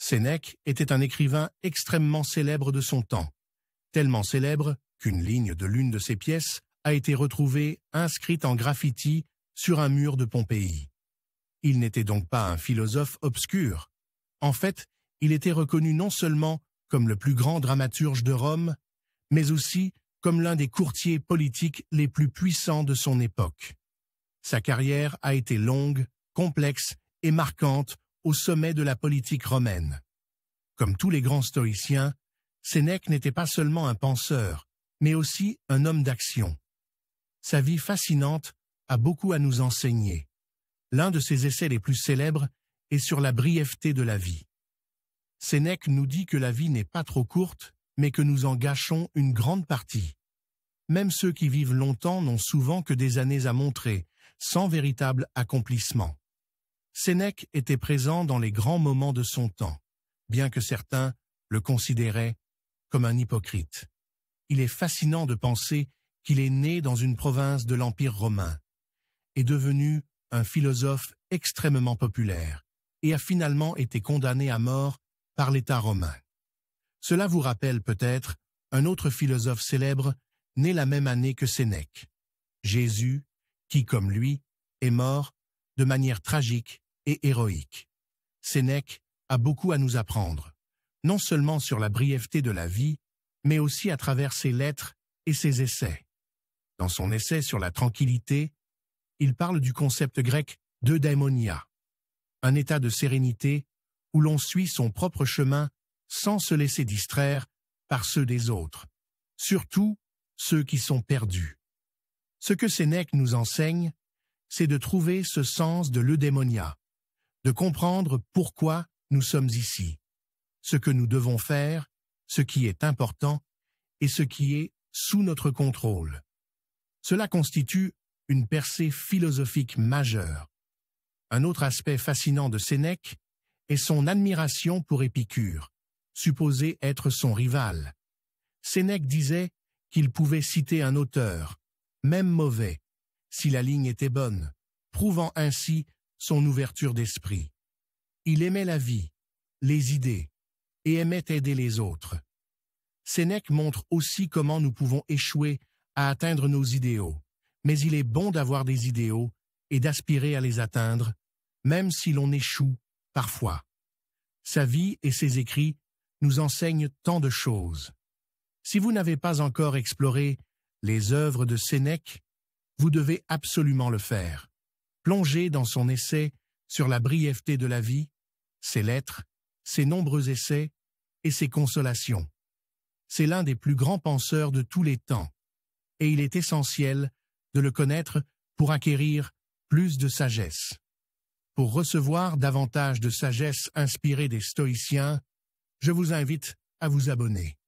Sénèque était un écrivain extrêmement célèbre de son temps, tellement célèbre qu'une ligne de l'une de ses pièces a été retrouvée inscrite en graffiti sur un mur de Pompéi. Il n'était donc pas un philosophe obscur. En fait, il était reconnu non seulement comme le plus grand dramaturge de Rome, mais aussi comme l'un des courtiers politiques les plus puissants de son époque. Sa carrière a été longue, complexe et marquante au sommet de la politique romaine. Comme tous les grands stoïciens, Sénèque n'était pas seulement un penseur, mais aussi un homme d'action. Sa vie fascinante a beaucoup à nous enseigner. L'un de ses essais les plus célèbres est sur la brièveté de la vie. Sénèque nous dit que la vie n'est pas trop courte, mais que nous en gâchons une grande partie. Même ceux qui vivent longtemps n'ont souvent que des années à montrer, sans véritable accomplissement. Sénèque était présent dans les grands moments de son temps, bien que certains le considéraient comme un hypocrite. Il est fascinant de penser qu'il est né dans une province de l'Empire romain, est devenu un philosophe extrêmement populaire et a finalement été condamné à mort par l'État romain. Cela vous rappelle peut-être un autre philosophe célèbre né la même année que Sénèque, Jésus, qui, comme lui, est mort de manière tragique et héroïque. Sénèque a beaucoup à nous apprendre, non seulement sur la brièveté de la vie, mais aussi à travers ses lettres et ses essais. Dans son essai sur la tranquillité, il parle du concept grec d'eudaimonia, un état de sérénité où l'on suit son propre chemin sans se laisser distraire par ceux des autres, surtout ceux qui sont perdus. Ce que Sénèque nous enseigne, c'est de trouver ce sens de l'eudaimonia, de comprendre pourquoi nous sommes ici, ce que nous devons faire, ce qui est important et ce qui est sous notre contrôle. Cela constitue une percée philosophique majeure. Un autre aspect fascinant de Sénèque est son admiration pour Épicure, supposé être son rival. Sénèque disait qu'il pouvait citer un auteur, même mauvais, si la ligne était bonne, prouvant ainsi son ouverture d'esprit. Il aimait la vie, les idées, et aimait aider les autres. Sénèque montre aussi comment nous pouvons échouer à atteindre nos idéaux, mais il est bon d'avoir des idéaux et d'aspirer à les atteindre, même si l'on échoue parfois. Sa vie et ses écrits nous enseignent tant de choses. Si vous n'avez pas encore exploré les œuvres de Sénèque, vous devez absolument le faire. Plongez dans son essai sur la brièveté de la vie, ses lettres, ses nombreux essais et ses consolations. C'est l'un des plus grands penseurs de tous les temps, et il est essentiel de le connaître pour acquérir plus de sagesse. Pour recevoir davantage de sagesse inspirée des stoïciens, je vous invite à vous abonner.